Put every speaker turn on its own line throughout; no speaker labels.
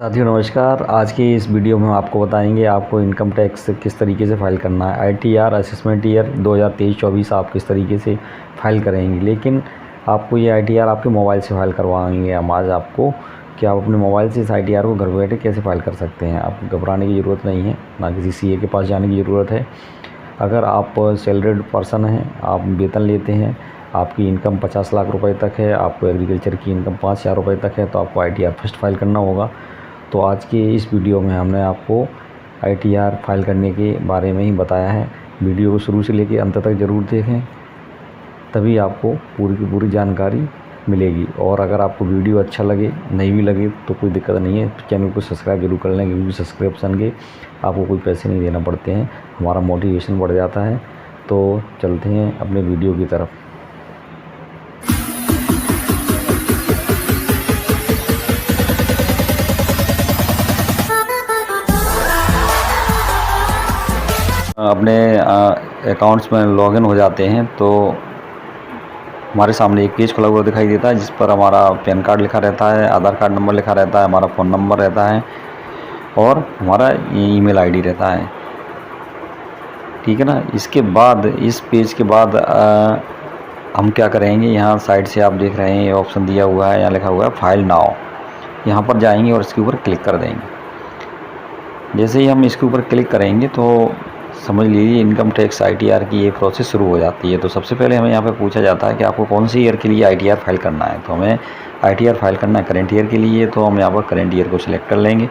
साथियों नमस्कार। आज की इस वीडियो में हम आपको बताएंगे आपको इनकम टैक्स किस तरीके से फ़ाइल करना है। आईटीआर असेसमेंट ईयर 2023-24 आप किस तरीके से फ़ाइल करेंगे, लेकिन आपको ये आईटीआर आपके मोबाइल से फ़ाइल करवाएंगे हम आज आपको कि आप अपने मोबाइल से इस आईटीआर को घर बैठे कैसे फ़ाइल कर सकते हैं। आपको घबराने की ज़रूरत नहीं है, ना किसी सीए के पास जाने की ज़रूरत है। अगर आप सैलरीड पर्सन हैं, आप वेतन लेते हैं, आपकी इनकम 50 लाख रुपए तक है, आपको एग्रीकल्चर की इनकम 5,000 रुपये तक है, तो आपको आईटीआर फर्स्ट फाइल करना होगा। तो आज की इस वीडियो में हमने आपको आईटीआर फाइल करने के बारे में ही बताया है। वीडियो को शुरू से लेकर अंत तक ज़रूर देखें, तभी आपको पूरी की पूरी जानकारी मिलेगी। और अगर आपको वीडियो अच्छा लगे, नहीं भी लगे तो कोई दिक्कत नहीं है, चैनल को सब्सक्राइब जरूर कर लें, क्योंकि सब्सक्रिप्शन के आपको कोई पैसे नहीं देना पड़ते हैं, हमारा मोटिवेशन बढ़ जाता है। तो चलते हैं अपने वीडियो की तरफ। अपने अकाउंट्स में लॉगिन हो जाते हैं तो हमारे सामने एक पेज खुला हुआ दिखाई देता है, जिस पर हमारा पैन कार्ड लिखा रहता है, आधार कार्ड नंबर लिखा रहता है, हमारा फ़ोन नंबर रहता है और हमारा ईमेल आईडी रहता है। ठीक है ना। इसके बाद इस पेज के बाद हम क्या करेंगे, यहाँ साइड से आप देख रहे हैं ये ऑप्शन दिया हुआ है, यहाँ लिखा हुआ है फाइल नाउ। यहाँ पर जाएंगे और इसके ऊपर क्लिक कर देंगे। जैसे ही हम इसके ऊपर क्लिक करेंगे तो समझ लीजिए इनकम टैक्स आईटीआर की ये प्रोसेस शुरू हो जाती है। तो सबसे पहले हमें यहाँ पे पूछा जाता है कि आपको कौन सी ईयर के लिए आईटीआर फाइल करना है। तो हमें आईटीआर फाइल करना है करंट ईयर के लिए, तो हम यहाँ पर करंट ईयर को सिलेक्ट कर लेंगे।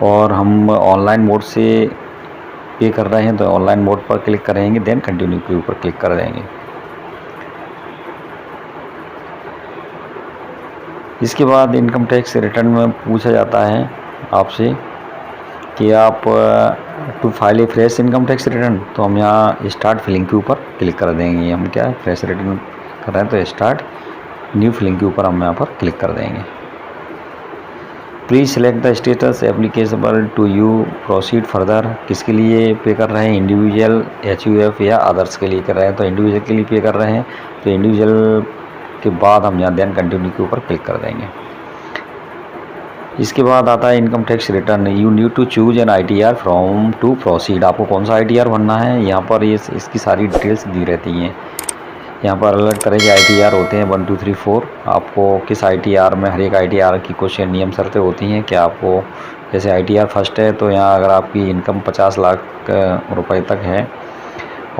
और हम ऑनलाइन मोड से पे कर रहे हैं तो ऑनलाइन मोड पर क्लिक करेंगे, देन कंटिन्यू के ऊपर क्लिक कर देंगे। इसके बाद इनकम टैक्स रिटर्न में पूछा जाता है आपसे कि आप to file a fresh income tax return. तो हम यहाँ स्टार्ट फिलिंग के ऊपर क्लिक कर देंगे। हम क्या है फ्रेश रिटर्न कर रहे हैं तो स्टार्ट न्यू फिलिंग के ऊपर हम यहाँ पर क्लिक कर देंगे। Please select the status applicable to you proceed further. किसके लिए पे कर रहे हैं, इंडिविजुअल, एचयूएफ या अदर्स के लिए कर रहे हैं। तो इंडिविजुअल के लिए पे कर रहे हैं तो इंडिविजुअल के बाद हम यहाँ देन कंटिन्यू के ऊपर क्लिक कर देंगे। इसके बाद आता है income tax return. You need to choose an ITR form to proceed. आपको कौन सा आईटीआर भरना है, यहाँ पर ये इसकी सारी डिटेल्स दी रहती हैं। यहाँ पर अलग तरह के आईटीआर होते हैं 1 2 3 4। आपको किस आईटीआर में, हर एक आईटीआर की कुछ नियम शर्तें होती हैं कि आपको, जैसे आईटीआर फर्स्ट है तो यहाँ अगर आपकी इनकम 50 लाख रुपए तक है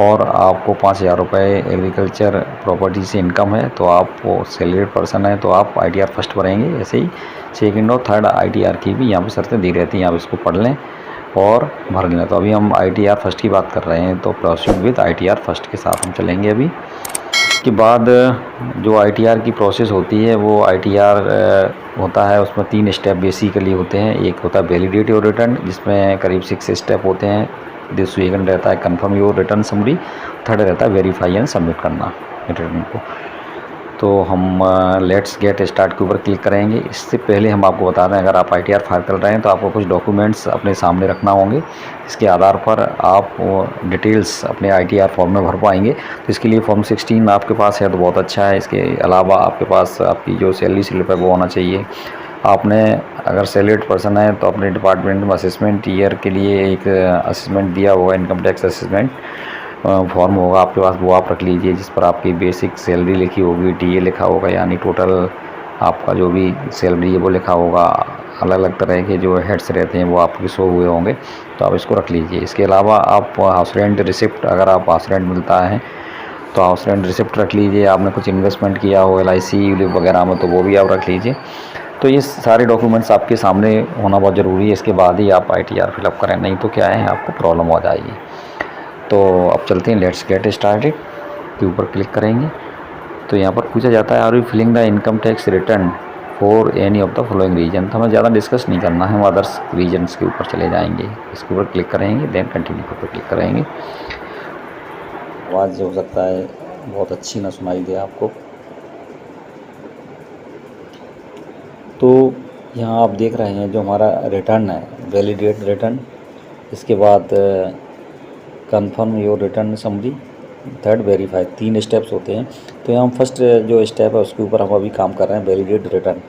और आपको 5,000 रुपये एग्रीकल्चर प्रॉपर्टी से इनकम है, तो आप वो सैलरीड पर्सन है तो आप आईटीआर फर्स्ट भरेंगे। ऐसे ही सेकंड और थर्ड आईटीआर की भी यहाँ पे शर्तें दी रहती हैं, आप इसको पढ़ लें और भर लें। तो अभी हम आईटीआर फर्स्ट की बात कर रहे हैं, तो प्रोसीड विद आईटीआर फर्स्ट के साथ हम चलेंगे। अभी इसके बाद जो आईटीआर की प्रोसेस होती है वो आईटीआर होता है, उसमें 3 स्टेप बेसिकली होते हैं। एक होता है वैलिडेट योर रिटर्न, जिसमें करीब 6 स्टेप होते हैं। सेकंड रहता है confirm your return summary, third रहता है वेरीफाई एंड सबमिट करना रिटर्न को। तो हम लेट्स गेट स्टार्ट के ऊपर क्लिक करेंगे। इससे पहले हम आपको बता दें, अगर आप आईटीआर फाइल कर रहे हैं तो आपको कुछ डॉक्यूमेंट्स अपने सामने रखना होंगे। इसके आधार पर आप डिटेल्स अपने आईटीआर फॉर्म में भर पाएंगे। तो इसके लिए फॉर्म 16 आपके पास है तो बहुत अच्छा है। इसके अलावा आपके पास आपकी जो सैलरी स्लिप है वो होना चाहिए। आपने अगर सैलरीड पर्सन है तो अपने डिपार्टमेंट में असेसमेंट ईयर के लिए एक असेसमेंट दिया होगा, इनकम टैक्स असेसमेंट फॉर्म होगा आपके पास, वो आप रख लीजिए, जिस पर आपकी बेसिक सैलरी लिखी होगी, टीए लिखा होगा, यानी टोटल आपका जो भी सैलरी है वो लिखा होगा। अलग अलग तरह के जो हेड्स रहते हैं वो आपके शो हुए होंगे, तो आप इसको रख लीजिए। इसके अलावा आप हाउस रेंट रिसिप्ट, अगर आप हाउस रेंट मिलता है तो हाउस रेंट रिसिप्ट रख लीजिए। आपने कुछ इन्वेस्टमेंट किया हो LIC वगैरह में तो वो भी आप रख लीजिए। तो ये सारे डॉक्यूमेंट्स आपके सामने होना बहुत ज़रूरी है। इसके बाद ही आप आईटीआर फिलअप करें, नहीं तो क्या है आपको प्रॉब्लम हो जाएगी। तो अब चलते हैं लेट्स गेट स्टार्टेड के ऊपर क्लिक करेंगे। तो यहाँ पर पूछा जाता है are you filling the income tax return for any of the following reason. तो हमें ज़्यादा डिस्कस नहीं करना है, हम अदर्स रीजन्स के ऊपर चले जाएंगे। इसके ऊपर क्लिक करेंगे, देन कंटिन्यू के ऊपर क्लिक करेंगे। आवाज़ हो सकता है बहुत अच्छी ना सुनाई दे आपको। तो यहाँ आप देख रहे हैं जो हमारा रिटर्न है, वैलिडेट रिटर्न। इसके बाद confirm your return summary, third verify, 3 steps होते हैं। तो यहाँ हम फर्स्ट जो स्टेप है उसके ऊपर हम अभी काम कर रहे हैं, वैलिडेट रिटर्न।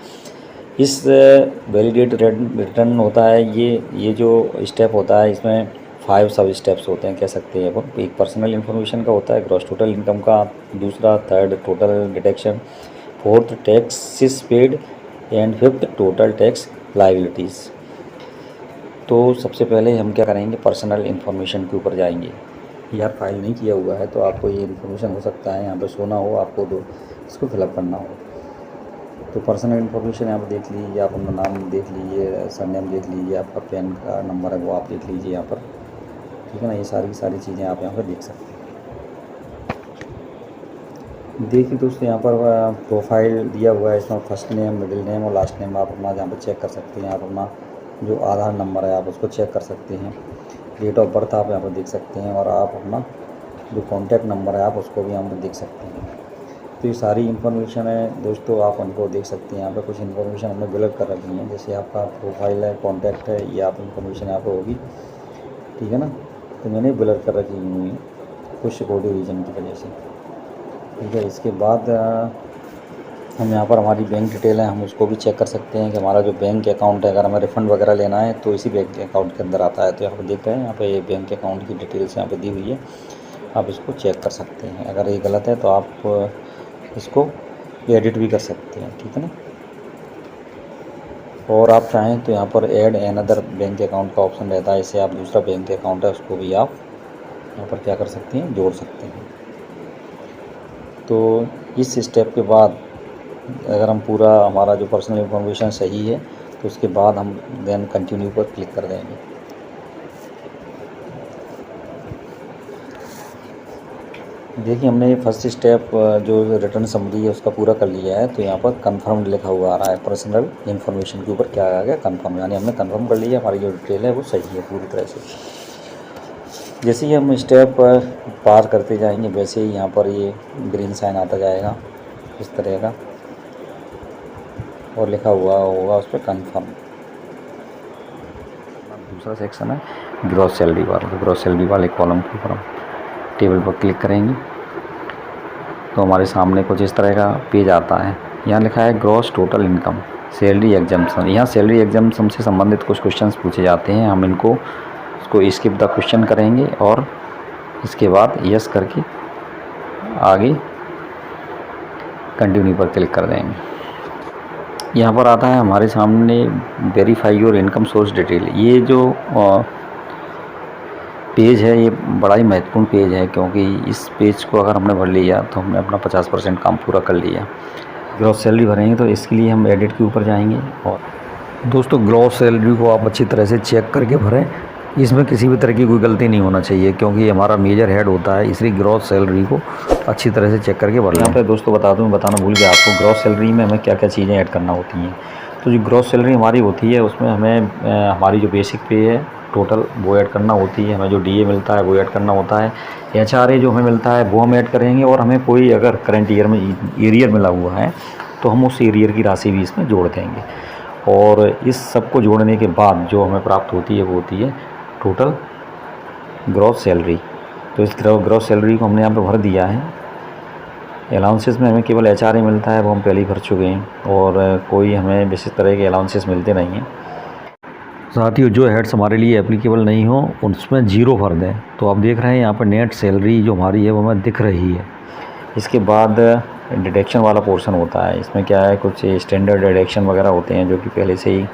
इस वैलिडेट रिटर्न होता है, ये जो स्टेप होता है इसमें 5 सब स्टेप्स होते हैं कह सकते हैं अपन। एक पर्सनल इन्फॉर्मेशन का होता है, ग्रॉस टोटल इनकम का, दूसरा third total deduction, fourth taxes paid and fifth total tax liabilities. तो सबसे पहले हम क्या करेंगे, पर्सनल इन्फॉर्मेशन के ऊपर जाएंगे। यार फाइल नहीं किया हुआ है तो आपको ये इन्फॉर्मेशन हो सकता है यहाँ पे सोना हो आपको, तो इसको फिलअप करना हो। तो पर्सनल इन्फॉर्मेशन यहाँ पर देख लीजिए, आप अपना नाम देख लीजिए, सरनेम देख लीजिए, आपका पैन का नंबर है वो आप देख लीजिए यहाँ पर, ठीक है ना। ये सारी चीज़ें आप यहाँ पर देख सकते हैं। देखिए दोस्तों यहाँ पर प्रोफाइल दिया हुआ है, इसमें फर्स्ट नेम, मिडिल नेम और लास्ट नेम आप अपना यहाँ पर चेक कर सकते हैं। आप अपना जो आधार नंबर है आप उसको चेक कर सकते हैं। डेट ऑफ बर्थ आप यहाँ पर देख सकते हैं, और आप अपना जो कॉन्टैक्ट नंबर है आप उसको भी यहाँ पर देख सकते हैं। तो ये सारी इन्फॉर्मेशन है दोस्तों, आप उनको देख सकते हैं। यहाँ पे कुछ इन्फॉर्मेशन हमने बिल्ड कर रखी है, जैसे आपका प्रोफाइल है, कॉन्टैक्ट है, ये आप इन्फॉर्मेशन यहाँ पे होगी, ठीक है ना। तो मैंने बिल्ड कर रखी हुई है कुछ सिक्योरिटी रीजन की वजह से, ठीक है। इसके बाद हम यहाँ पर हमारी बैंक डिटेल है, हम उसको भी चेक कर सकते हैं कि हमारा जो बैंक अकाउंट है, अगर हमें रिफ़ंड वगैरह लेना है तो इसी बैंक अकाउंट के अंदर आता है। तो यहाँ पर देख रहे हैं, यहाँ पे ये बैंक अकाउंट की डिटेल्स यहाँ पे दी हुई है, आप इसको चेक कर सकते हैं। अगर ये गलत है तो आप इसको एडिट भी कर सकते हैं, ठीक है ना। और आप चाहें तो यहाँ पर ऐड अनदर बैंक अकाउंट का ऑप्शन रहता है, इससे आप दूसरा बैंक अकाउंट है उसको भी आप यहाँ पर क्या कर सकते हैं, जोड़ सकते हैं। तो इस स्टेप के बाद अगर हम पूरा हमारा जो पर्सनल इन्फॉर्मेशन सही है तो उसके बाद हम देन कंटिन्यू पर क्लिक कर देंगे। देखिए हमने ये फर्स्ट स्टेप जो रिटर्न समरी है उसका पूरा कर लिया है। तो यहाँ पर कंफर्म लिखा हुआ आ रहा है, पर्सनल इन्फॉर्मेशन के ऊपर क्या आ गया, कंफर्म, यानी हमने कंफर्म कर लिया, हमारी जो डिटेल है वो सही है पूरी तरह से। जैसे ही हम स्टेप पार करते जाएंगे वैसे ही यहाँ पर ये ग्रीन साइन आता जाएगा इस तरह का, और लिखा हुआ होगा उस पर कंफर्म। दूसरा सेक्शन है ग्रॉस सैलरी वाला, तो ग्रॉस सैलरी वाले कॉलम के ऊपर हम टेबल पर क्लिक करेंगे तो हमारे सामने कुछ इस तरह का पेज आता है। यहाँ लिखा है gross total income salary exemption. यहाँ सैलरी एग्जाम्पशन से संबंधित कुछ क्वेश्चंस पूछे जाते हैं, हम इनको उसको स्किप द क्वेश्चन करेंगे और इसके बाद यस करके आगे कंटिन्यू पर क्लिक कर देंगे। यहाँ पर आता है हमारे सामने verify your income source detail. ये जो पेज है ये बड़ा ही महत्वपूर्ण पेज है, क्योंकि इस पेज को अगर हमने भर लिया तो हमने अपना 50% काम पूरा कर लिया। ग्रॉस सैलरी भरेंगे तो इसके लिए हम एडिट के ऊपर जाएंगे, और दोस्तों ग्रॉस सैलरी को आप अच्छी तरह से चेक करके भरें, इसमें किसी भी तरह की कोई गलती नहीं होना चाहिए, क्योंकि हमारा मेजर हेड होता है, इसलिए ग्रॉस सैलरी को अच्छी तरह से चेक करके भर लें। यहाँ पे दोस्तों बताना भूल गया आपको, ग्रॉस सैलरी में हमें क्या क्या चीज़ें ऐड करना होती हैं। तो जो ग्रॉस सैलरी हमारी होती है उसमें हमें हमारी जो बेसिक पे है टोटल वो ऐड करना होती है, हमें जो डीए मिलता है वो ऐड करना होता है, एचआरए जो हमें मिलता है वो हम ऐड करेंगे, और हमें कोई अगर करंट ईयर में एरियर मिला हुआ है तो हम उस एरियर की राशि भी इसमें जोड़ देंगे। और इस सब को जोड़ने के बाद जो हमें प्राप्त होती है वो होती है टोटल ग्रॉस सैलरी। तो इस ग्रॉस सैलरी को हमने यहाँ पे भर दिया है। अलाउंसेस में हमें केवल एचआरए मिलता है, वो हम पहले ही भर चुके हैं, और कोई हमें विशेष तरह के अलाउंसेस मिलते नहीं हैं। साथ ही जो हेड्स हमारे लिए एप्लीकेबल नहीं हो उसमें 0 भर दें। तो आप देख रहे हैं यहाँ पर नेट सैलरी जो हमारी है वो हमें दिख रही है। इसके बाद डिडक्शन वाला पोर्शन होता है, इसमें क्या है कुछ स्टैंडर्ड डिडक्शन वगैरह होते हैं जो कि पहले से ही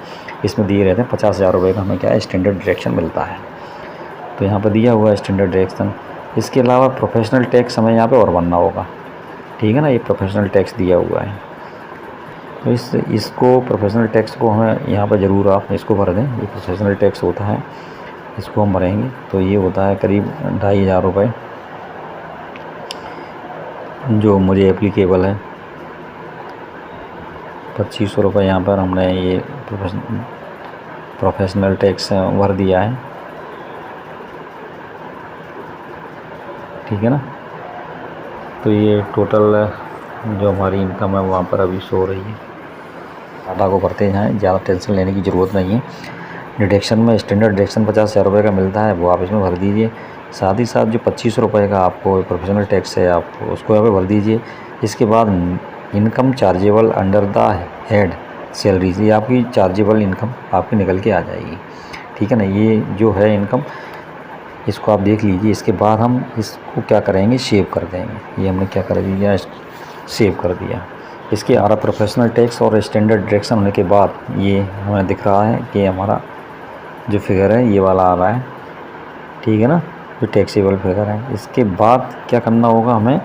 इसमें दिए रहते हैं। 50,000 रुपये का हमें क्या है स्टैंडर्ड डिडक्शन मिलता है, तो यहाँ पर दिया हुआ है स्टैंडर्ड डिडक्शन। इसके अलावा प्रोफेशनल टैक्स हमें यहाँ पर और भरना होगा, ठीक है ना। ये प्रोफेशनल टैक्स दिया हुआ है, तो इसको प्रोफेशनल टैक्स को हमें यहाँ पर ज़रूर आप इसको भर दें। ये प्रोफेशनल टैक्स होता है, इसको हम भरेंगे तो ये होता है करीब 2,500 रुपये जो मुझे एप्लीकेबल है। 2,500 रुपये यहाँ पर हमने ये प्रोफेशनल टैक्स भर दिया है, ठीक है ना। तो ये टोटल जो हमारी इनकम है वहाँ पर अभी शो हो रही है। डाटा को भरते जाएँ, ज़्यादा टेंशन लेने की ज़रूरत नहीं है। डिडक्शन में स्टैंडर्ड डिडक्शन 50,000 रुपये का मिलता है, वो आप इसमें भर दीजिए। साथ ही साथ जो 2,500 रुपये का आपको प्रोफेशनल टैक्स है आप उसको यहाँ पे भर दीजिए। इसके बाद income chargeable under the head salary से, ये आपकी चार्जेबल इनकम आपकी निकल के आ जाएगी, ठीक है ना। ये जो है इनकम, इसको आप देख लीजिए। इसके बाद हम इसको क्या करेंगे, सेव कर देंगे। ये हमने क्या कर दिया, सेव कर दिया। इसके हमारा प्रोफेशनल टैक्स और स्टैंडर्ड डिडक्शन होने के बाद ये हमें दिख रहा है कि हमारा जो फिगर है ये वाला आ रहा है, ठीक है ना, जो टैक्सेबल फिगर है। इसके बाद क्या करना होगा, हमें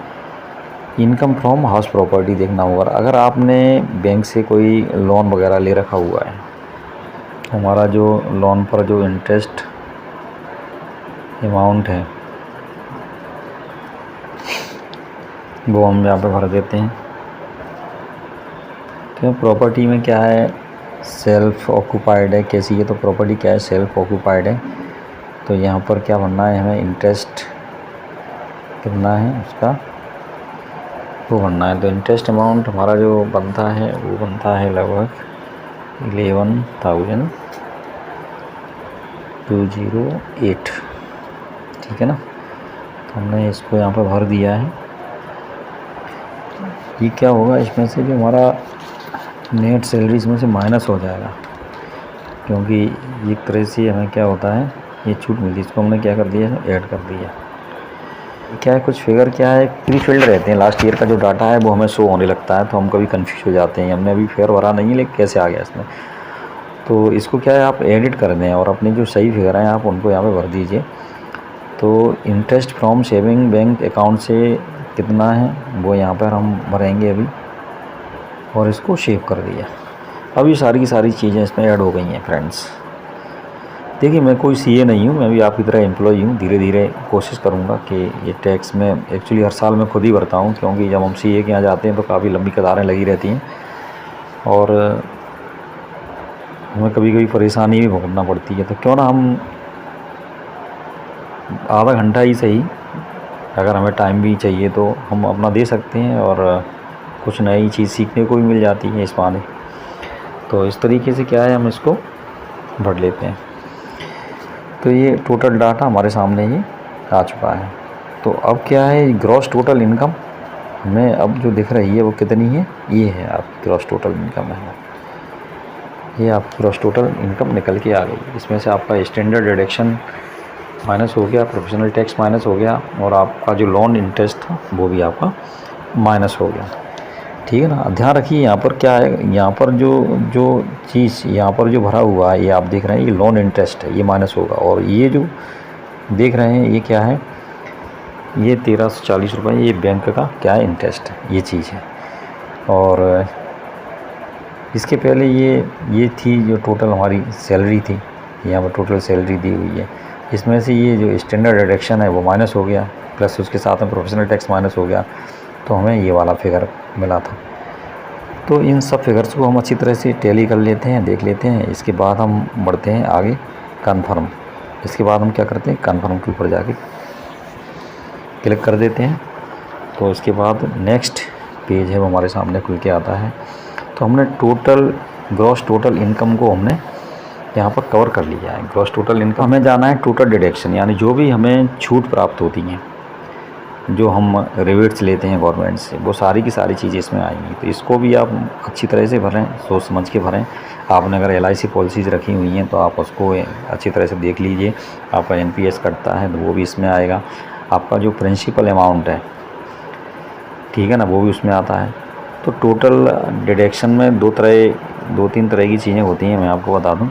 इनकम फ्रॉम हाउस प्रॉपर्टी देखना होगा। अगर आपने बैंक से कोई लोन वगैरह ले रखा हुआ है, हमारा जो लोन पर जो इंटरेस्ट अमाउंट है वो हम यहाँ पे भर देते हैं। तो प्रॉपर्टी में क्या है, सेल्फ ऑक्यूपाइड है, कैसी है, तो प्रॉपर्टी क्या है, सेल्फ ऑक्यूपाइड है। तो यहाँ पर क्या भरना है, हमें इंटरेस्ट कितना है उसका वो भरना है। तो इंटरेस्ट अमाउंट हमारा जो बनता है वो बनता है लगभग 11,208, ठीक है ना। तो हमने इसको यहाँ पर भर दिया है। ये क्या होगा, इसमें से जो हमारा नेट सैलरी इसमें से माइनस हो जाएगा, क्योंकि एक तरह से हमें क्या होता है, ये छूट मिलती है, इसको हमने क्या कर दिया, ऐड कर दिया। क्या है, कुछ फिगर क्या है, प्री फिल्ड रहते हैं, लास्ट ईयर का जो डाटा है वो हमें शो होने लगता है, तो हम कभी कंफ्यूज हो जाते हैं, हमने अभी फिगर भरा नहीं है लेकिन कैसे आ गया इसमें। तो इसको क्या है, आप एडिट कर दें और अपनी जो सही फिगर हैं आप उनको यहाँ पे भर दीजिए। तो interest from saving bank account से कितना है वो यहाँ पर हम भरेंगे अभी, और इसको सेव कर दिया। अब ये सारी की सारी चीज़ें इसमें ऐड हो गई हैं फ्रेंड्स। देखिए, मैं कोई सीए नहीं हूँ, मैं भी आपकी तरह एम्प्लॉई हूँ। धीरे धीरे कोशिश करूँगा कि ये टैक्स में एक्चुअली हर साल मैं खुद ही भरता हूँ, क्योंकि जब हम सीए के यहाँ जाते हैं तो काफ़ी लंबी कतारें लगी रहती हैं और हमें कभी कभी परेशानी भी भुगतना पड़ती है। तो क्यों ना हम आधा घंटा ही सही, अगर हमें टाइम भी चाहिए तो हम अपना दे सकते हैं और कुछ नई चीज़ सीखने को भी मिल जाती है इस बहाने। तो इस तरीके से क्या है, हम इसको भर लेते हैं। तो ये टोटल डाटा हमारे सामने ये आ चुका है। तो अब क्या है, ग्रॉस टोटल इनकम हमें अब जो दिख रही है वो कितनी है, ये है आपकी ग्रॉस टोटल इनकम है। ये आपकी ग्रॉस टोटल इनकम निकल के आ गई। इसमें से आपका स्टैंडर्ड डिडक्शन माइनस हो गया, प्रोफेशनल टैक्स माइनस हो गया, और आपका जो लोन इंटरेस्ट था वो भी आपका माइनस हो गया, ठीक है ना। ध्यान रखिए यहाँ पर क्या है, यहाँ पर जो चीज़ यहाँ पर जो भरा हुआ है ये आप देख रहे हैं, ये लोन इंटरेस्ट है, ये माइनस होगा। और ये जो देख रहे हैं ये क्या है, ये 1340 रुपये, ये बैंक का क्या है, इंटरेस्ट है, ये चीज़ है। और इसके पहले ये थी जो टोटल हमारी सैलरी थी, यहाँ पर टोटल सैलरी दी हुई है। इसमें से ये जो स्टैंडर्ड डिडक्शन है वो माइनस हो गया, प्लस उसके साथ में प्रोफेशनल टैक्स माइनस हो गया, तो हमें ये वाला फिगर मिला था। तो इन सब फिगर्स को हम अच्छी तरह से टैली कर लेते हैं, देख लेते हैं। इसके बाद हम बढ़ते हैं आगे कन्फर्म। इसके बाद हम क्या करते हैं, कन्फर्म के ऊपर जाके क्लिक कर देते हैं। तो इसके बाद नेक्स्ट पेज है वो हमारे सामने खुल के आता है। तो हमने टोटल ग्रॉस टोटल इनकम को हमने यहाँ पर कवर कर लिया है। ग्रॉस टोटल इनकम हमें जाना है टोटल डिडक्शन, यानी जो भी हमें छूट प्राप्त होती हैं, जो हम रिबेट्स लेते हैं गवर्नमेंट से, वो सारी की सारी चीज़ें इसमें आएंगी। तो इसको भी आप अच्छी तरह से भरें, सोच समझ के भरें। आपने अगर LIC पॉलिसीज़ रखी हुई हैं तो आप उसको अच्छी तरह से देख लीजिए। आपका NPS कटता है तो वो भी इसमें आएगा। आपका जो प्रिंसिपल अमाउंट है, ठीक है ना, वो भी उसमें आता है। तो टोटल डिडक्शन में दो तीन तरह की चीज़ें होती हैं, मैं आपको बता दूँ,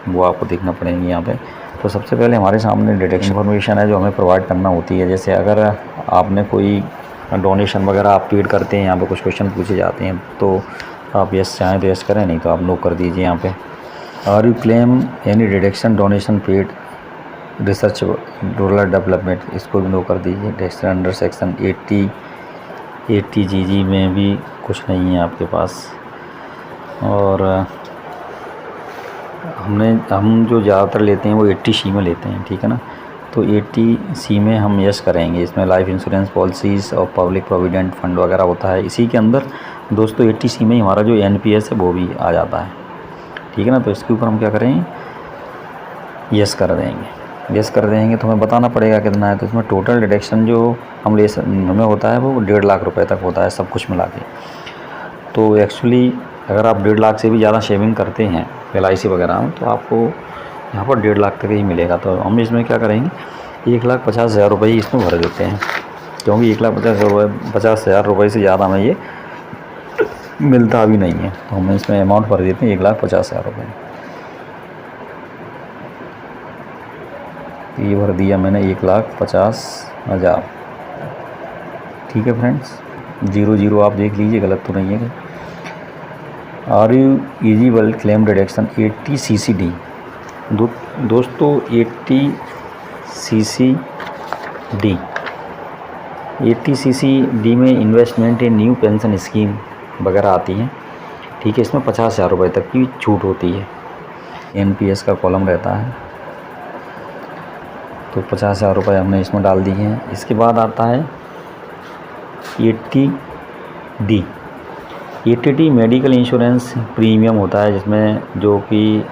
वो आपको देखना पड़ेंगी यहाँ पे। तो सबसे पहले हमारे सामने डिडक्शन इन्फॉर्मेशन है जो हमें प्रोवाइड करना होती है। जैसे अगर आपने कोई डोनेशन वगैरह आप पेड करते हैं, यहाँ पे कुछ क्वेश्चन पूछे जाते हैं, तो आप यस चाहें तो यस करें, नहीं तो आप नो कर दीजिए यहाँ पे। Are you claim any deduction donation paid research rural development, इसको भी नो कर दीजिए। डिडक्शन अंडर सेक्शन 80 GG में भी कुछ नहीं है आपके पास। और हम जो ज़्यादातर लेते हैं वो 80C में लेते हैं, ठीक है ना। तो 80C में हम यस करेंगे। इसमें लाइफ इंश्योरेंस पॉलिसीज़ और पब्लिक प्रोविडेंट फंड वगैरह होता है। इसी के अंदर दोस्तों 80C में ही हमारा जो NPS है वो भी आ जाता है, ठीक है ना। तो इसके ऊपर हम क्या करेंगे, यस कर देंगे। यस कर देंगे तो हमें बताना पड़ेगा कितना है। तो इसमें टोटल डिडक्शन जो हमें होता है वो 1.5 लाख रुपए तक होता है, सब कुछ मिला के। तो एक्चुअली अगर आप 1.5 लाख से भी ज़्यादा सेविंग करते हैं LIC वगैरह में तो आपको यहाँ पर 1.5 लाख तक ही मिलेगा। तो हम इसमें क्या करेंगे, 1,50,000 रुपये ही इसमें भर देते हैं, क्योंकि 1,50,000 रुपये से ज़्यादा हमें ये मिलता भी नहीं है। तो हम इसमें अमाउंट भर देते हैं 1,50,000 रुपये। तो ये भर दिया मैंने 1,50,000। ठीक है फ्रेंड्स, 00 आप देख लीजिए गलत तो नहीं है। Are you eligible claim deduction 80 CCD। दोस्तों 80 CCD में investment in new pension scheme वगैरह आती हैं। ठीक है, इसमें 50,000 रुपये तक की छूट होती है। NPS का कॉलम रहता है, तो 50,000 रुपये हमने इसमें डाल दिए हैं। इसके बाद आता है 80D मेडिकल इंश्योरेंस प्रीमियम होता है, जिसमें जो कि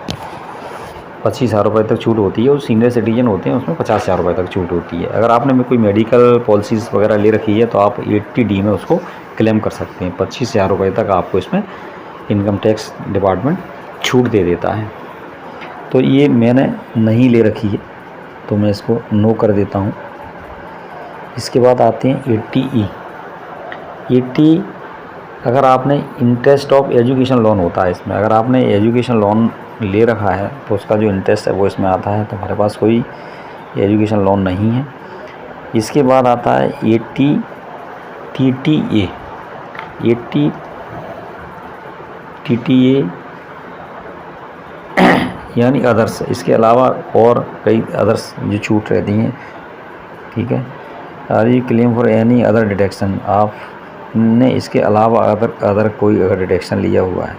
25,000 रुपये तक छूट होती है, और सीनियर सिटीजन होते हैं उसमें 50,000 रुपये तक छूट होती है। अगर आपने कोई मेडिकल पॉलिसीज़ वगैरह ले रखी है तो आप 80D में उसको क्लेम कर सकते हैं। 25,000 रुपये तक आपको इसमें इनकम टैक्स डिपार्टमेंट छूट दे देता है। तो ये मैंने नहीं ले रखी है तो मैं इसको नो कर देता हूँ। इसके बाद आते हैं 80E। 80 अगर आपने इंटरेस्ट ऑफ एजुकेशन लोन होता है इसमें, अगर आपने एजुकेशन लोन ले रखा है तो उसका जो इंटरेस्ट है वो इसमें आता है। तो हमारे पास कोई एजुकेशन लोन नहीं है। इसके बाद आता है 80 TTA। 80 TTA यानी अदर्स, इसके अलावा और कई अदर्स जो छूट रहती हैं। ठीक है, are you claim for any other deduction, आपने इसके अलावा अदर कोई अगर डिडक्शन लिया हुआ है।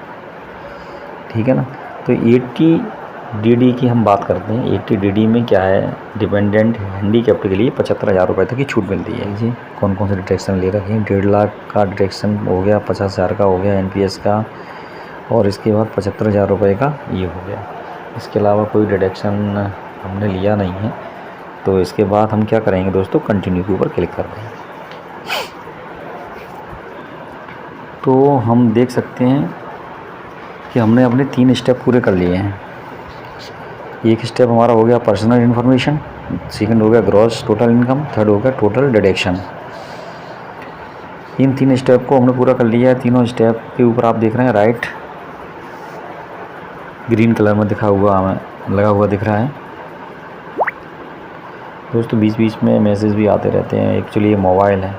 ठीक है ना। तो 80DD की हम बात करते हैं। 80DD में क्या है, डिपेंडेंट हैंडीकैप्ड के लिए 75,000 रुपये तक की छूट मिलती है। जी, कौन कौन से डिडक्शन ले रखे हैं, 1.5 लाख का डिडक्शन हो गया, 50,000 का हो गया NPS का, और इसके बाद 75,000 रुपये का ये हो गया। इसके अलावा कोई डिडक्शन हमने लिया नहीं है। तो इसके बाद हम क्या करेंगे दोस्तों, कंटिन्यू के ऊपर क्लिक कर देंगे। तो हम देख सकते हैं कि हमने अपने 3 स्टेप पूरे कर लिए हैं। एक स्टेप हमारा हो गया पर्सनल इन्फॉर्मेशन, सेकंड हो गया ग्रॉस टोटल इनकम, थर्ड हो गया टोटल डिडक्शन। इन 3 स्टेप को हमने पूरा कर लिया है। तीनों स्टेप के ऊपर आप देख रहे हैं राइट ग्रीन कलर में दिखा हुआ हमें लगा हुआ दिख रहा है। दोस्तों बीच बीच में मैसेज भी आते रहते हैं। एक्चुअली ये मोबाइल है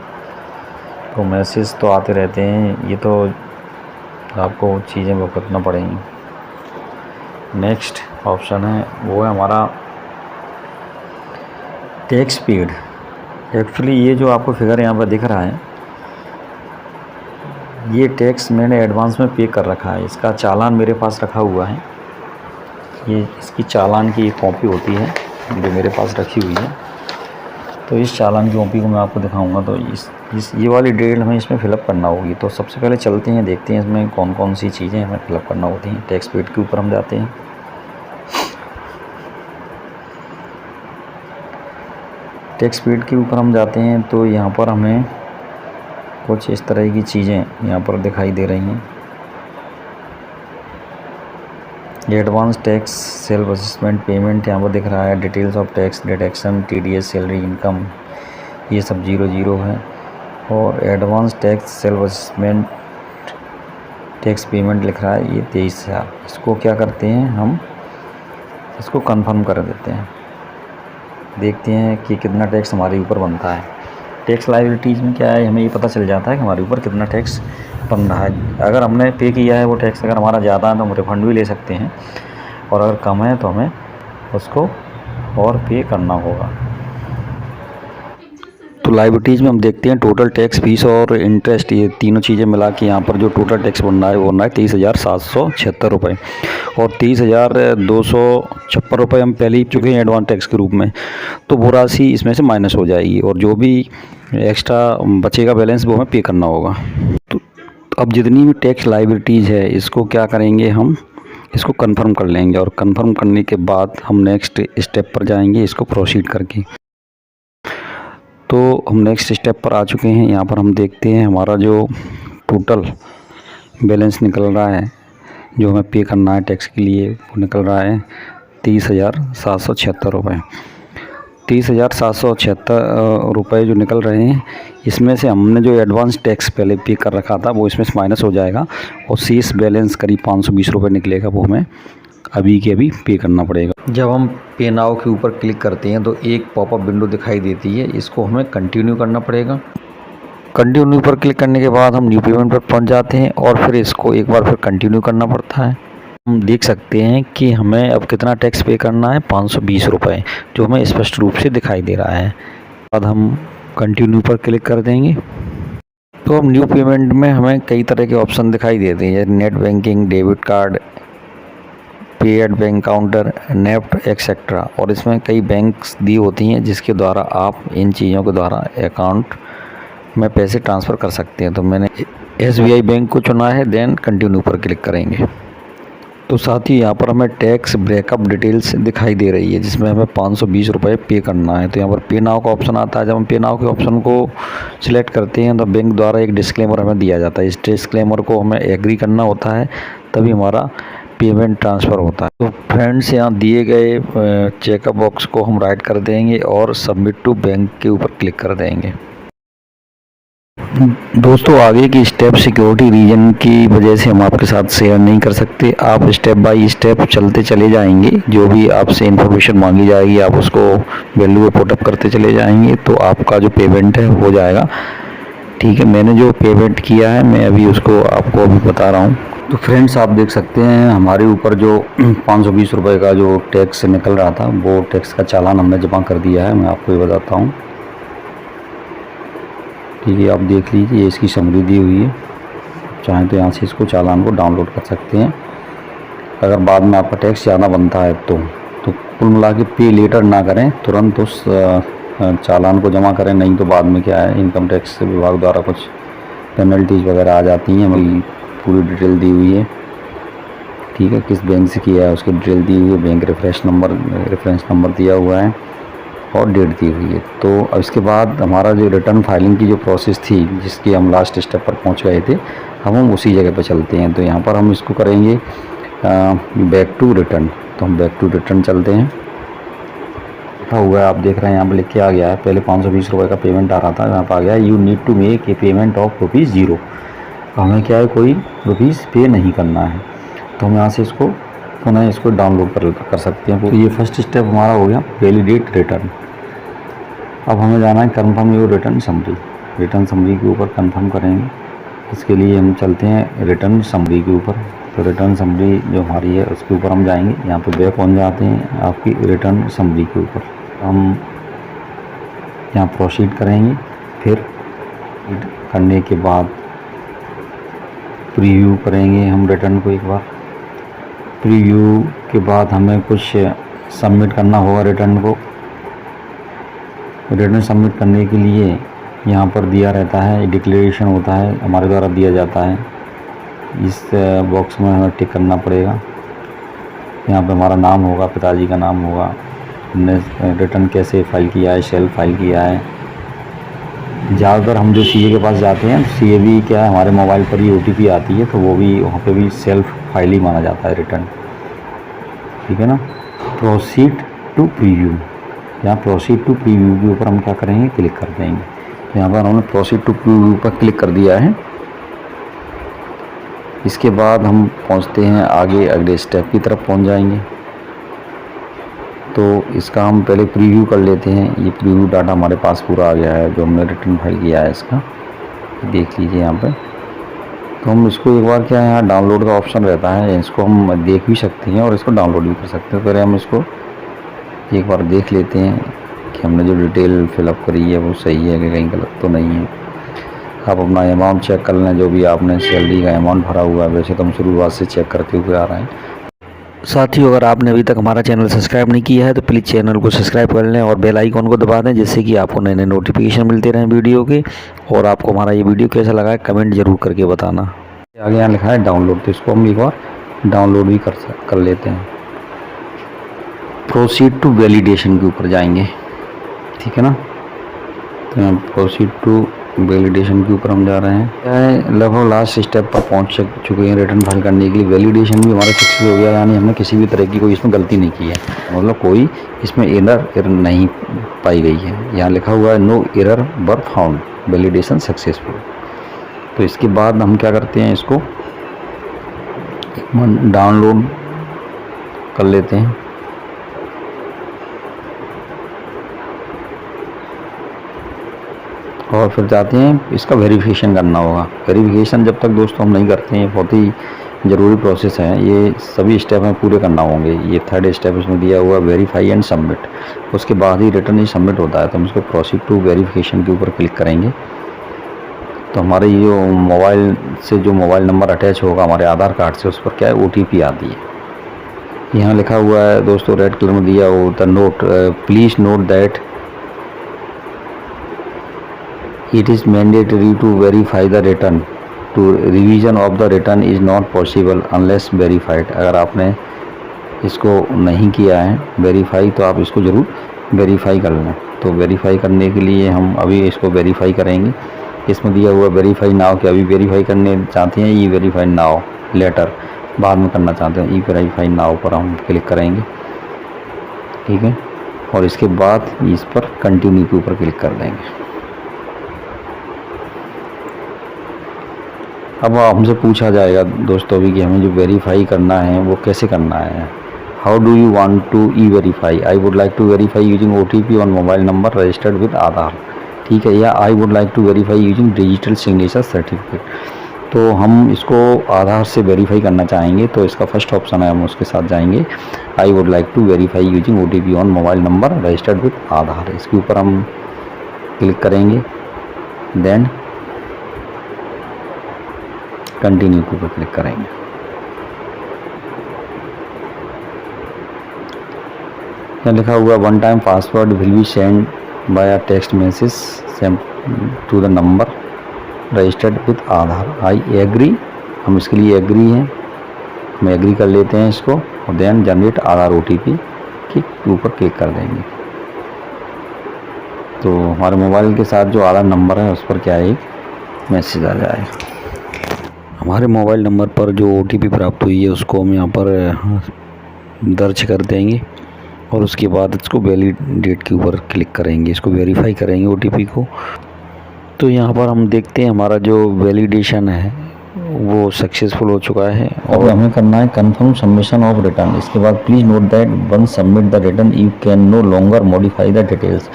तो मैसेज तो आते रहते हैं, ये तो आपको चीज़ें भुगतना पड़ेंगी। नेक्स्ट ऑप्शन है वो है हमारा टैक्स पेड। एक्चुअली ये जो आपको फिगर यहाँ पर दिख रहा है, ये टैक्स मैंने एडवांस में पे कर रखा है। इसका चालान मेरे पास रखा हुआ है। ये इसकी चालान की एक कॉपी होती है जो मेरे पास रखी हुई है। तो इस चालान की कॉपी को मैं आपको दिखाऊंगा। तो ये वाली डिटेल हमें इसमें फ़िलअप करना होगी। तो सबसे पहले चलते हैं, देखते हैं इसमें कौन कौन सी चीज़ें हमें फ़िलअप करना होती हैं। टैक्स पेड के ऊपर हम जाते हैं। टैक्स पेड के ऊपर हम जाते हैं तो यहाँ पर हमें कुछ इस तरह की चीज़ें यहाँ पर दिखाई दे रही हैं। Advance tax self assessment payment यहाँ पर दिख रहा है। Details of tax deduction TDS salary income, ये सब 00 है। और advance tax self assessment tax payment लिख रहा है, ये 23,000। इसको क्या करते हैं, हम इसको कंफर्म कर देते हैं। देखते हैं कि कितना टैक्स हमारे ऊपर बनता है। टैक्स लायबिलिटीज़ में क्या है, हमें ये पता चल जाता है कि हमारे ऊपर कितना टैक्स बन रहा है। अगर हमने पे किया है वो टैक्स अगर हमारा ज़्यादा है तो हम रिफ़ंड भी ले सकते हैं, और अगर कम है तो हमें उसको और पे करना होगा। तो लायबिलिटीज़ में हम देखते हैं टोटल टैक्स, फीस और इंटरेस्ट, ये तीनों चीज़ें मिला के यहाँ पर जो टोटल टैक्स बन रहा है वो बन रहा है 23,776 रुपये। और 30,256 रुपये हम पहले ही चुके हैं एडवांस टैक्स के रूप में। तो वो राशि इसमें से माइनस हो जाएगी और जो भी एक्स्ट्रा बचेगा बैलेंस वो हमें पे करना होगा। तो अब जितनी भी टैक्स लायबिलिटीज़ है इसको क्या करेंगे, हम इसको कंफर्म कर लेंगे, और कंफर्म करने के बाद हम नेक्स्ट स्टेप पर जाएंगे इसको प्रोसीड करके। तो हम नेक्स्ट स्टेप पर आ चुके हैं। यहाँ पर हम देखते हैं हमारा जो टोटल बैलेंस निकल रहा है जो हमें पे करना है टैक्स के लिए, वो निकल रहा है 30,776 रुपये। 30,776 रुपये जो निकल रहे हैं, इसमें से हमने जो एडवांस टैक्स पहले पे कर रखा था वो इसमें से माइनस हो जाएगा और शेष बैलेंस करीब 520 रुपये निकलेगा, वो हमें अभी के अभी पे करना पड़ेगा। जब हम पे नाउ के ऊपर क्लिक करते हैं तो एक पॉपअप विंडो दिखाई देती है, इसको हमें कंटिन्यू करना पड़ेगा। कंटिन्यू पर क्लिक करने के बाद हम न्यू पेमेंट पर पहुंच जाते हैं और फिर इसको एक बार फिर कंटिन्यू करना पड़ता है। हम देख सकते हैं कि हमें अब कितना टैक्स पे करना है, 520 रुपये, जो हमें स्पष्ट रूप से दिखाई दे रहा है। बाद हम कंटिन्यू पर क्लिक कर देंगे तो अब न्यू पेमेंट में हमें कई तरह के ऑप्शन दिखाई देते हैं, जैसे नेट बैंकिंग, डेबिट कार्ड, पे at bank counter, NEFT etcetera, और इसमें कई बैंक्स दी होती हैं जिसके द्वारा आप इन चीज़ों के द्वारा अकाउंट में पैसे ट्रांसफ़र कर सकते हैं। तो मैंने SBI बैंक को चुना है, देन कंटिन्यू पर क्लिक करेंगे। तो साथ ही यहाँ पर हमें टैक्स ब्रेकअप डिटेल्स दिखाई दे रही है जिसमें हमें 520 रुपये पे करना है। तो यहाँ पर पे नाउ का ऑप्शन आता है। जब हम पे नाउ के ऑप्शन को सिलेक्ट करते हैं तो बैंक द्वारा एक डिस्क्लेमर हमें दिया जाता है, इस डिस्क्लेमर को हमें एग्री करना होता है, तभी हमारा पेमेंट ट्रांसफ़र होता है। तो फ्रेंड्स, यहाँ दिए गए चेकअप बॉक्स को हम राइट कर देंगे और सबमिट टू बैंक के ऊपर क्लिक कर देंगे। दोस्तों, आगे की स्टेप सिक्योरिटी रीजन की वजह से हम आपके साथ शेयर नहीं कर सकते। आप स्टेप बाय स्टेप चलते चले जाएंगे, जो भी आपसे इंफॉर्मेशन मांगी जाएगी आप उसको वैल्यू पुटअप करते चले जाएंगे, तो आपका जो पेमेंट है हो जाएगा। ठीक है, मैंने जो पेमेंट किया है मैं अभी उसको आपको अभी बता रहा हूँ। तो फ्रेंड्स, आप देख सकते हैं हमारे ऊपर जो 520 रुपये का जो टैक्स निकल रहा था वो टैक्स का चालान हमने जमा कर दिया है। मैं आपको ये बताता हूँ। ठीक है, आप देख लीजिए, ये इसकी समरी दी हुई है। चाहें तो यहाँ से इसको चालान को डाउनलोड कर सकते हैं। अगर बाद में आपका टैक्स ज़्यादा बनता है तो कुल मिला के पे लेटर ना करें, तुरंत उस चालान को जमा करें, नहीं तो बाद में क्या है, इनकम टैक्स विभाग द्वारा कुछ पेनल्टीज वगैरह आ जाती हैं। हमें पूरी डिटेल दी हुई है। ठीक है, किस बैंक से किया है उसकी डिटेल दी हुई है, बैंक रेफरेंस नंबर दिया हुआ है और डेट दी हुई है। तो अब इसके बाद हमारा जो रिटर्न फाइलिंग की जो प्रोसेस थी, जिसकी हम लास्ट स्टेप पर पहुंच गए थे, हम उसी जगह पर चलते हैं। तो यहाँ पर हम इसको करेंगे बैक टू रिटर्न। तो हम बैक टू रिटर्न चलते हैं। लिखा हुआ है, आप देख रहे हैं यहाँ पर लिख के आ गया है। पहले 520 रुपये का पेमेंट आ रहा था, यहाँ पर आ गया you need to make a payment of ₹0। हमें क्या है, कोई रुपीज़ पे नहीं करना है। तो हम यहाँ से इसको पुनः इसको डाउनलोड कर सकते हैं। तो ये फर्स्ट स्टेप हमारा हो गया, वैलिडेट रिटर्न। अब हमें जाना है confirm your return summary. Return summary के ऊपर कंफर्म करेंगे। इसके लिए हम चलते हैं रिटर्न समरी के ऊपर। तो रिटर्न समरी जो हमारी है उसके ऊपर हम जाएंगे। यहाँ पे बैक पहुँच जाते हैं आपकी रिटर्न समरी के ऊपर। हम यहाँ प्रोसीड करेंगे। फिर करने के बाद प्रीव्यू करेंगे हम रिटर्न को एक बार। प्रीव्यू के बाद हमें कुछ सबमिट करना होगा रिटर्न को। रिटर्न सबमिट करने के लिए यहाँ पर दिया रहता है, डिक्लेरेशन होता है हमारे द्वारा दिया जाता है। इस बॉक्स में हमें टिक करना पड़ेगा। यहाँ पे हमारा नाम होगा, पिताजी का नाम होगा, हमने रिटर्न कैसे फाइल किया है, सेल्फ फाइल किया है। ज़्यादातर हम जो CA के पास जाते हैं, CA भी क्या है, हमारे मोबाइल पर ही OTP आती है, तो वो भी वहाँ पे भी सेल्फ फाइल ही माना जाता है रिटर्न। ठीक है ना। प्रोसीड टू प्रीव्यू, यहाँ प्रोसीड टू प्रीव्यू के ऊपर हम क्या करेंगे, क्लिक कर देंगे। तो यहाँ पर हमने प्रोसीड टू प्रीव्यू पर क्लिक कर दिया है। इसके बाद हम पहुँचते हैं आगे, अगले स्टेप की तरफ पहुँच जाएंगे। तो इसका हम पहले प्रीव्यू कर लेते हैं। ये प्रीव्यू डाटा हमारे पास पूरा आ गया है जो हमने रिटर्न फाइल किया है इसका, देख लीजिए यहाँ पे। तो हम इसको एक बार क्या है, यहाँ डाउनलोड का ऑप्शन रहता है, इसको हम देख भी सकते हैं और इसको डाउनलोड भी कर सकते हैं। पहले हम इसको एक बार देख लेते हैं कि हमने जो डिटेल फिलअप करी है वो सही है कि कहीं गलत तो नहीं है। आप अपना अमाउंट चेक कर लें, जो भी आपने सैलरी का अमाउंट भरा हुआ है। वैसे तो हम शुरुआत से चेक करते हुए आ रहे हैं। साथियों, अगर आपने अभी तक हमारा चैनल सब्सक्राइब नहीं किया है तो प्लीज़ चैनल को सब्सक्राइब कर लें और बेल आइकॉन को दबा दें, जिससे कि आपको नए नए नोटिफिकेशन मिलते रहें वीडियो के। और आपको हमारा ये वीडियो कैसा लगा है कमेंट जरूर करके बताना। आगे यहाँ लिखा है डाउनलोड, तो इसको हम एक बार डाउनलोड भी कर लेते हैं। प्रोसीड टू वैलिडेशन के ऊपर जाएंगे। ठीक है ना। तो हम प्रोसीड टू वैलिडेशन के ऊपर हम जा रहे हैं। लगभग लास्ट स्टेप पर पहुंच चुके हैं रिटर्न फाइल करने के लिए। वैलिडेशन भी हमारा सक्सेस हो गया, यानी हमने किसी भी तरह की कोई इसमें गलती नहीं की है, मतलब कोई इसमें एरर नहीं पाई गई है। यहाँ लिखा हुआ है no error were found, validation successful. तो इसके बाद हम क्या करते हैं, इसको डाउनलोड कर लेते हैं। और फिर जाते हैं, इसका वेरिफिकेशन करना होगा। वेरिफिकेशन जब तक दोस्तों हम नहीं करते हैं, बहुत ही ज़रूरी प्रोसेस है, ये सभी स्टेप हमें पूरे करना होंगे। ये थर्ड स्टेप इसमें दिया हुआ वेरीफाई एंड सबमिट, उसके बाद ही रिटर्न ही सबमिट होता है। तो हम इसको प्रोसीड टू वेरिफिकेशन के ऊपर क्लिक करेंगे। तो हमारे ये मोबाइल से जो मोबाइल नंबर अटैच होगा हमारे आधार कार्ड से, उस पर क्या है OTP आती है। यहाँ लिखा हुआ है दोस्तों रेड कलर में दिया हो the note, please note that it is mandatory to verify the return, to revision of the return is not possible unless verified। अगर आपने इसको नहीं किया है वेरीफाई, तो आप इसको ज़रूर वेरीफाई कर लें। तो वेरीफाई करने के लिए हम अभी इसको वेरीफाई करेंगे। इसमें दिया हुआ वेरीफाई नाउ, कि अभी वेरीफाई करने चाहते हैं, ई वेरीफाई नाउ लेटर बाद में करना चाहते हैं, ई वेरीफाई नाउ पर हम क्लिक करेंगे, ठीक है। और इसके बाद इस पर कंटिन्यू के ऊपर क्लिक कर देंगे। अब हमसे पूछा जाएगा दोस्तों अभी कि हमें जो वेरीफाई करना है वो कैसे करना है। How do you want to e verify, I would like to verify using OTP on mobile number registered with Aadhaar, ठीक है, या I would like to verify using digital signature certificate. तो हम इसको आधार से वेरीफाई करना चाहेंगे, तो इसका फर्स्ट ऑप्शन है, हम उसके साथ जाएंगे। I would like to verify using OTP on mobile number registered with Aadhaar, इसके ऊपर हम क्लिक करेंगे। देन कंटिन्यू के ऊपर क्लिक करेंगे। यहाँ लिखा हुआ one time password will be send by text message send to the number registered with Aadhaar, I agree, हम इसके लिए एग्री हैं, हम एग्री कर लेते हैं इसको। और देन जनरेट आधार OTP के ऊपर क्लिक कर देंगे। तो हमारे मोबाइल के साथ जो आधार नंबर है उस पर क्या है, एक मैसेज आ जाएगा। हमारे मोबाइल नंबर पर जो OTP प्राप्त हुई है उसको हम यहाँ पर दर्ज कर देंगे, और उसके बाद इसको वैलिडेट के ऊपर क्लिक करेंगे, इसको वेरीफाई करेंगे OTP को। तो यहाँ पर हम देखते हैं हमारा जो वैलिडेशन है वो सक्सेसफुल हो चुका है। और हमें करना है कंफर्म सबमिशन ऑफ रिटर्न। इसके बाद please note that one submit the return you can no longer modify the details.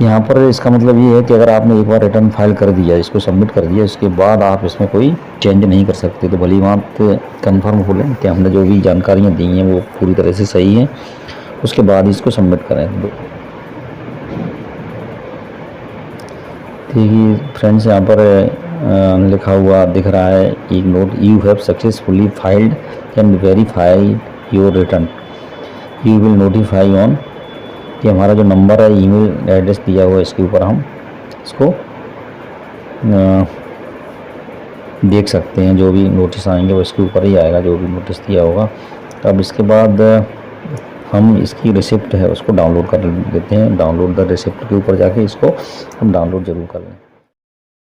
यहाँ पर इसका मतलब ये है कि अगर आपने एक बार रिटर्न फाइल कर दिया, इसको सबमिट कर दिया, उसके बाद आप इसमें कोई चेंज नहीं कर सकते। तो भली वहाँ कंफर्म हो लें कि हमने जो भी जानकारियाँ दी हैं वो पूरी तरह से सही हैं, उसके बाद इसको सबमिट करें। देखिए फ्रेंड्स, यहाँ पर लिखा हुआ दिख रहा है एक note, you have successfully filed and verified your return, you will notify on, कि हमारा जो नंबर है, ईमेल एड्रेस दिया हुआ है, इसके ऊपर हम इसको देख सकते हैं। जो भी नोटिस आएंगे वो इसके ऊपर ही आएगा, जो भी नोटिस दिया होगा। तो अब इसके बाद हम इसकी रिसिप्ट है उसको डाउनलोड कर लेते हैं। डाउनलोड द रिसिप्ट के ऊपर जाके इसको हम डाउनलोड ज़रूर कर लें।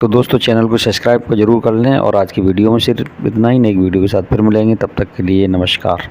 तो दोस्तों चैनल को सब्सक्राइब ज़रूर कर लें, और आज की वीडियो में सिर्फ इतना ही, नई वीडियो के साथ फिर मिलेंगे, तब तक के लिए नमस्कार।